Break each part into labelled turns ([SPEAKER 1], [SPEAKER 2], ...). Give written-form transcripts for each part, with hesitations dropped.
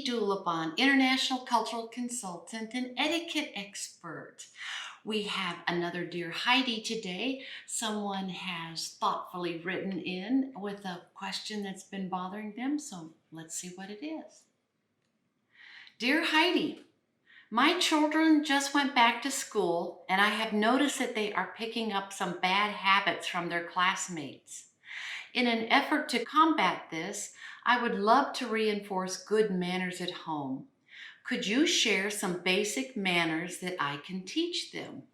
[SPEAKER 1] Heidi Dulabon, international cultural consultant and etiquette expert. We have another Dear Heidi today. Someone has thoughtfully written in with a question that's been bothering them, so let's see what it is. Dear Heidi, my children just went back to school and I have noticed that they are picking up some bad habits from their classmates. In an effort to combat this, I would love to reinforce good manners at home. Could you share some basic manners that I can teach them?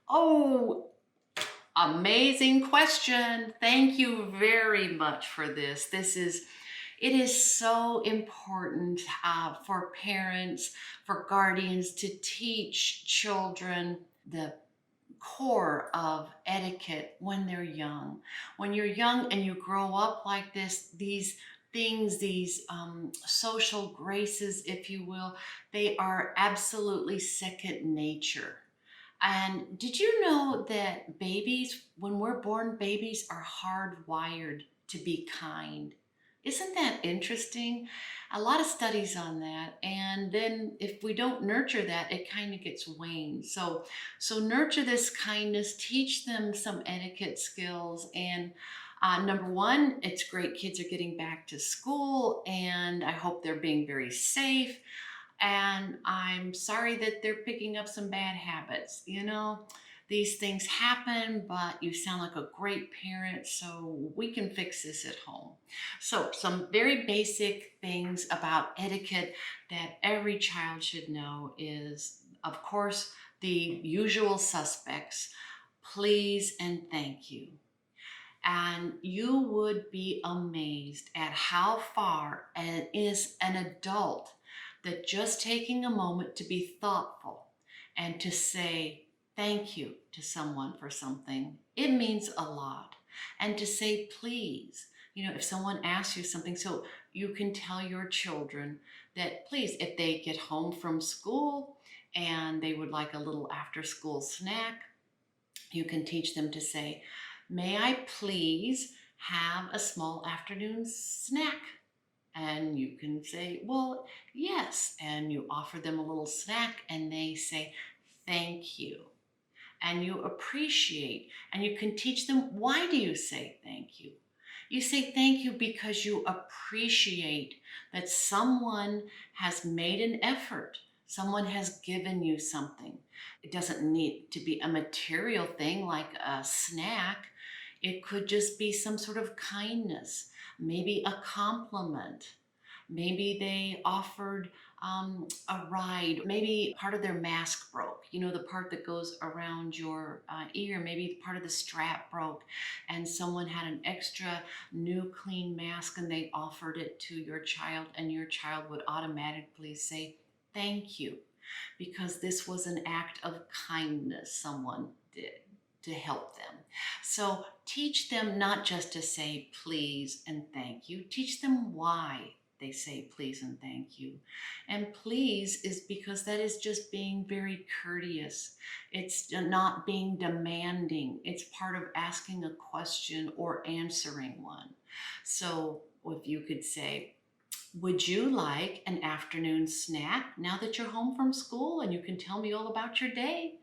[SPEAKER 1] Oh, amazing question. Thank you very much for this. It is so important for parents, for guardians to teach children the core of etiquette when they're young. When you're young and you grow up like this, these things, these social graces, if you will, they are absolutely second nature. And did you know that babies, when we're born, babies are hardwired to be kind? Isn't that interesting? A lot of studies on that. And then if we don't nurture that, it kind of gets waned. So nurture this kindness, teach them some etiquette skills. And number one, it's great kids are getting back to school, and I hope they're being very safe. And I'm sorry that they're picking up some bad habits. These things happen, but you sound like a great parent, so we can fix this at home. So, some very basic things about etiquette that every child should know is, of course, the usual suspects: please and thank you. And you would be amazed at how far is an adult that just taking a moment to be thoughtful and to say thank you to someone for something, it means a lot. And to say please, if someone asks you something, so you can tell your children that please, if they get home from school and they would like a little after school snack, you can teach them to say, may I please have a small afternoon snack? And you can say, well, yes. And you offer them a little snack and they say, thank you. And you appreciate, and you can teach them, why do you say thank you? You say thank you because you appreciate that someone has made an effort. Someone has given you something. It doesn't need to be a material thing like a snack. It could just be some sort of kindness, maybe a compliment. Maybe they offered a ride. Maybe part of their mask broke, the part that goes around your ear. Maybe part of the strap broke and someone had an extra new clean mask and they offered it to your child, and your child would automatically say, thank you, because this was an act of kindness someone did to help them. So teach them not just to say please and thank you, teach them why they say please and thank you. And please is because that is just being very courteous. It's not being demanding. It's part of asking a question or answering one. So if you could say, would you like an afternoon snack now that you're home from school and you can tell me all about your day?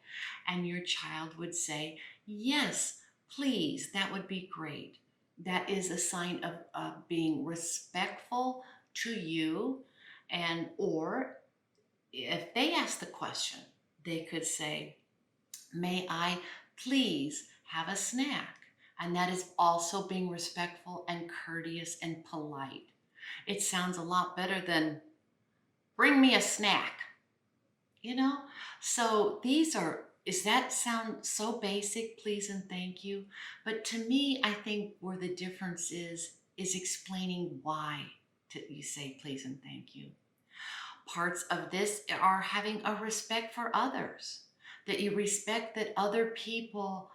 [SPEAKER 1] And your child would say, yes, please, that would be great. That is a sign of being respectful to you. And or if they ask the question, they could say, may I please have a snack? And that is also being respectful and courteous and polite. It sounds a lot better than bring me a snack, you know? So does that sound so basic, please and thank you? But to me, I think where the difference is explaining why you say please and thank you. Parts of this are having a respect for others, that you respect that other people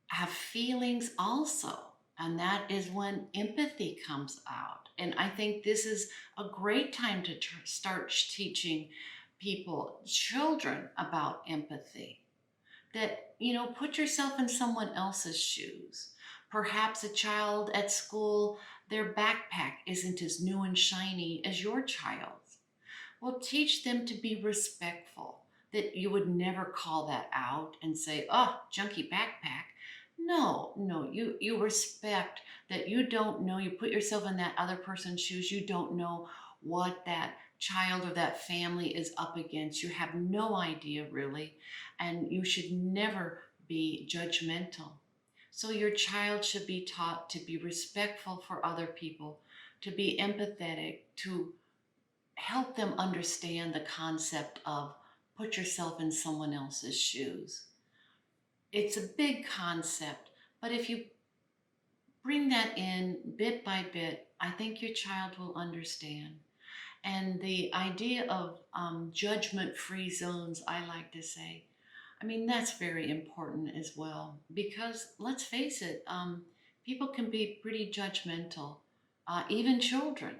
[SPEAKER 1] have feelings also. And that is when empathy comes out. And I think this is a great time to start teaching children about empathy. That, put yourself in someone else's shoes. Perhaps a child at school, their backpack isn't as new and shiny as your child's. Well, teach them to be respectful, that you would never call that out and say, oh, junky backpack. No, no, you respect that you don't know, you put yourself in that other person's shoes, you don't know what that child or that family is up against. You have no idea really, and you should never be judgmental. So your child should be taught to be respectful for other people, to be empathetic, to help them understand the concept of put yourself in someone else's shoes. It's a big concept, but if you bring that in bit by bit, I think your child will understand. And the idea of judgment-free zones, I like to say, I mean, that's very important as well because let's face it, people can be pretty judgmental, even children.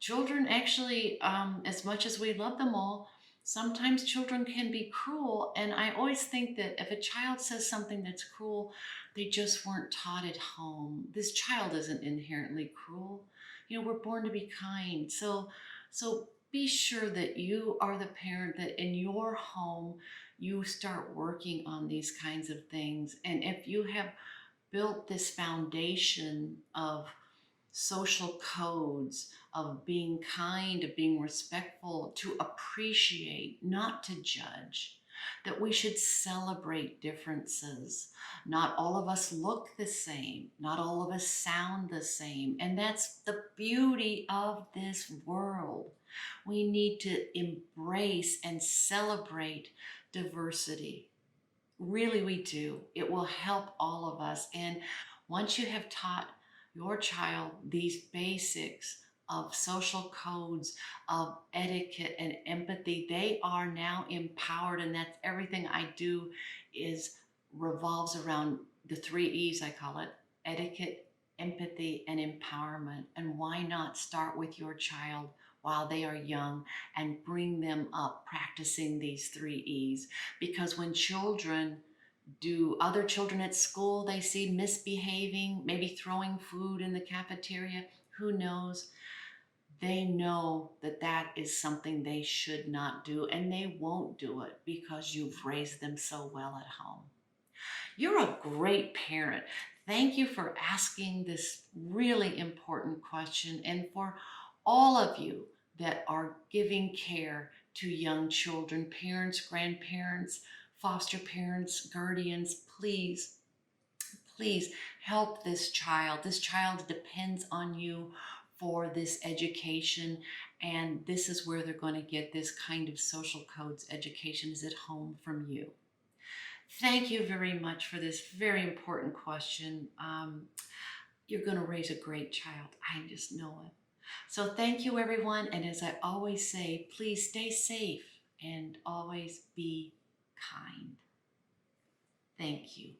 [SPEAKER 1] Children actually, as much as we love them all, sometimes children can be cruel. And I always think that if a child says something that's cruel, they just weren't taught at home. This child isn't inherently cruel. You know, we're born to be kind. So be sure that you are the parent that in your home you start working on these kinds of things. And if you have built this foundation of social codes, of being kind, of being respectful, to appreciate, not to judge, that we should celebrate differences. Not all of us look the same, not all of us sound the same, and that's the beauty of this world. We need to embrace and celebrate diversity. Really, we do. It will help all of us. And once you have taught your child these basics of social codes, of etiquette and empathy, they are now empowered. And that's everything I do is revolves around the three E's, I call it: etiquette, empathy, and empowerment. And why not start with your child while they are young and bring them up practicing these three E's? Because when children do other children at school they see misbehaving, maybe throwing food in the cafeteria, who knows? They know that that is something they should not do, and they won't do it because you've raised them so well at home. You're a great parent. Thank you for asking this really important question, and for all of you that are giving care to young children, parents, grandparents, foster parents, guardians, please, please help this child. This child depends on you for this education, and this is where they're going to get this kind of social codes education, is at home from you. Thank you very much for this very important question. You're going to raise a great child. I just know it. So thank you, everyone. And as I always say, please stay safe and always be kind. Thank you.